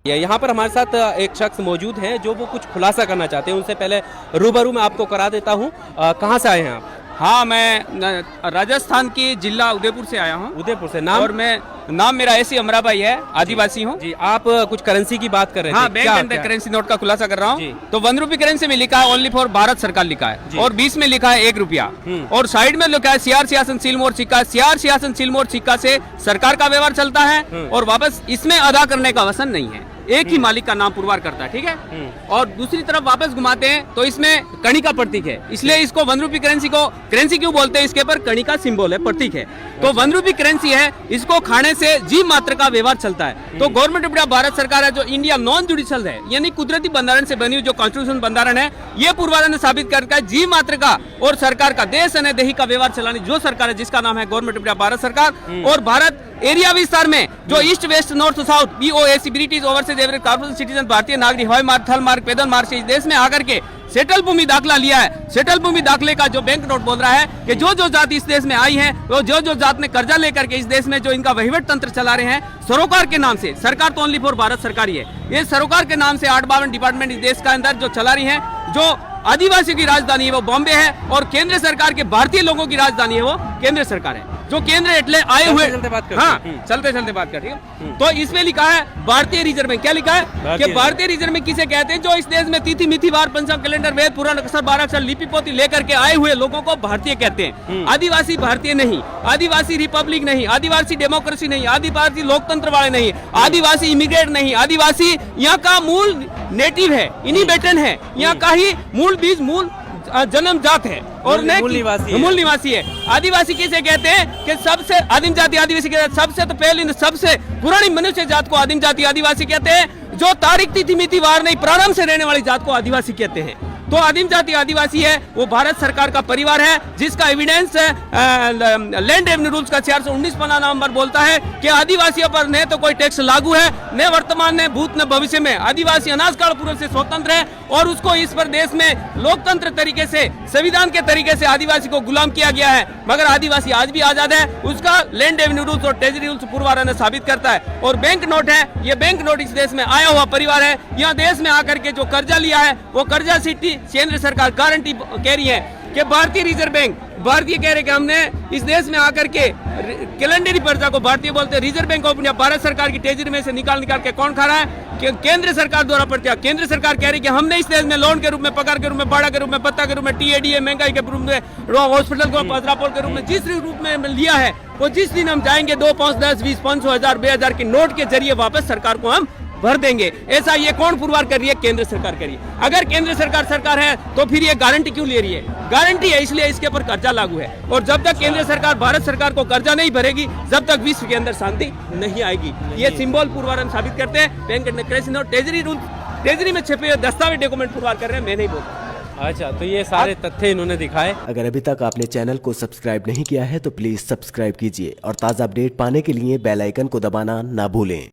यहाँ पर हमारे साथ एक शख्स मौजूद हैं जो वो कुछ खुलासा करना चाहते हैं। उनसे पहले रूबरू में आपको करा देता हूँ। कहाँ से आए हैं आप? हाँ, मैं राजस्थान की जिला उदयपुर से आया हूँ। उदयपुर से। नाम? और नाम मेरा ऐसी अमरा भाई है, आदिवासी हूँ जी। आप कुछ करेंसी की बात कर रहे थे। हाँ, बैंक एंड करेंसी नोट का खुलासा कर रहा हूँ। तो 1 रुपी करेंसी में लिखा है ओनली फॉर भारत सरकार लिखा है, और 20 में लिखा है 1 रुपया, और साइड में लिखा है सीआर सियासन सिलमोर सिक्का। सीआर सियासन सिलमोर सिक्का से सरकार का व्यवहार चलता है, और वापस इसमें अदा करने का वसन नहीं है। एक ही मालिक का नाम पुरवार करता है, ठीक है। और दूसरी तरफ वापस घुमाते हैं तो इसमें कणी का प्रतीक है, इसलिए इसको 1 रुपी करेंसी को करेंसी क्यों बोलते हैं? इसके ऊपर कणी का सिंबल है, प्रतीक है। तो 1 रुपी करेंसी है, इसको खाने से जीव मात्र का व्यवहार चलता है। तो गवर्नमेंट ऑफ इंडिया भारत सरकार है जो इंडिया नॉन जुडिशियल है, यानी कुदरती बंधारण से बनी हुई जो कॉन्स्टिट्यूशन बंधारण है, ये पूर्वाधार ने साबित करता है जीव मात्र का और सरकार का देश अने देही का व्यवहार चलाने जो सरकार है, जिसका नाम है गवर्नमेंट ऑफ इंडिया भारत सरकार। और भारत एरिया विस्तार में जो east west north south BOAC British overseas average corporation citizen भारतीय नागरिक हवाई मार्ग थल मार्ग पैदल मार्ग से इस देश में आकर के सेटल भूमि दाखिला लिया है। सेटल भूमि दाखिले का जो बैंक नोट बोल रहा है कि जो जो जात इस देश में आई है, वो जो जो जात ने कर्जा लेकर के इस देश में जो इनका वहीवट तंत्र चला रहे हैं सरोकार के नाम से। सरकार तो ओनली फॉर भारत सरकार ही है। ये सरोकार के नाम से 8-52 डिपार्टमेंट इस देश का अंदर जो चला रही है, जो आदिवासियों की राजधानी है वो बॉम्बे है, और केंद्र सरकार के भारतीय लोगों की राजधानी है वो केंद्र सरकार है। जो केंद्र एटले आए हुए चलते बात करते हाँ, चलते बात कर, ठीक है। तो इसमें लिखा है भारतीय रिजर्व बैंक। क्या लिखा है कि भारतीय रिजर्व बैंक किसे कहते हैं? जो इस देश में तिथि मिथि वार पंचांग कैलेंडर वेद पुराण अक्षर 12 अक्षर लिपि पोती लेकर के आए हुए लोगों को भारतीय कहते हैं। आदिवासी भारतीय नहीं, आदिवासी रिपब्लिक नहीं, आदिवासी डेमोक्रेसी नहीं, आदिवासी लोकतंत्र वाले नहीं, आदिवासी इमिग्रेट नहीं, आदिवासी यहाँ का मूल नेटिव है, इनिबेटन है, यहाँ का ही मूल बीज मूल जन्म जात है और मूल निवासी है। आदिवासी किसे कहते हैं कि सबसे आदिम जाति आदिवासी कहते हैं। सबसे तो पहले सबसे पुरानी मनुष्य जात को आदिम जाति आदिवासी कहते हैं। जो तारीख तिथि मिति वार नहीं प्रारंभ से रहने वाली जात को आदिवासी कहते हैं। तो आदिम जाति आदिवासी है वो भारत सरकार का परिवार है, जिसका एविडेंस लैंड रेवेन्यू रूल्स का 419 पन्ना नंबर बोलता है कि आदिवासियों पर न तो कोई टैक्स लागू है, न वर्तमान न भूत न भविष्य में। आदिवासी अनाज काल पूर्व से स्वतंत्र है, और उसको इस पर देश में लोकतंत्र तरीके से संविधान के तरीके से आदिवासी को गुलाम किया गया है। मगर आदिवासी आज भी आजाद है, उसका लैंड रेवेन्यू रूल्स और ट्रेजरी रूल्स पूर्वाधार ने साबित करता है। और बैंक नोट है, ये बैंक नोट इस देश में आया हुआ परिवार है। यहाँ देश में आकर के जो कर्जा लिया है वो कर्जा सिटी केंद्र सरकार गारंटी कह रही है कि भारतीय रिजर्व बैंक भारतीय कह रहे कि हमने इस देश में आकर के कैलेंडरी पर्चा को भारतीय बोलते हैं। Reserve bank of India Bharat सरकार की ट्रेजरी में से निकाल के कौन खा रहा है? कि केंद्र सरकार द्वारा पर्चा। केंद्र सरकार कह रही कि हमने इस देश में लोन के रूप में, पगार के रूप में, भाड़ा के रूप में, पत्ता के रूप में, TADA महंगाई के रूप में, हॉस्पिटल को पजरापोल के रूप में जिस रूप में लिया है, वो जिस दिन हम जाएंगे 2, 5, 10, 20, 500, 1000, 2000 के नोट के जरिए वापस सरकार को हम भर देंगे। ऐसा ये कौन पुरवार कर रही है? केंद्र सरकार कर रही है। अगर केंद्र सरकार है तो फिर ये गारंटी क्यों ले रही है? गारंटी है इसलिए इसके ऊपर कर्जा लागू है, और जब तक केंद्र सरकार भारत सरकार को कर्जा नहीं भरेगी, जब तक विश्व के अंदर शांति नहीं आएगी। ये सिंबल पुरवार साबित करते हैं। Bank and currency note treasury rule, treasury में छपे हुए दस्तावेज डॉक्यूमेंट पुरवार कर रहे हैं, मैं नहीं बोलता। अच्छा, तो ये सारे तथ्य इन्होंने दिखाए। अगर अभी तक आपने चैनल को सब्सक्राइब नहीं किया है तो प्लीज सब्सक्राइब कीजिए, और ताज़ा अपडेट पाने के लिए बेल आइकन को दबाना ना भूलें।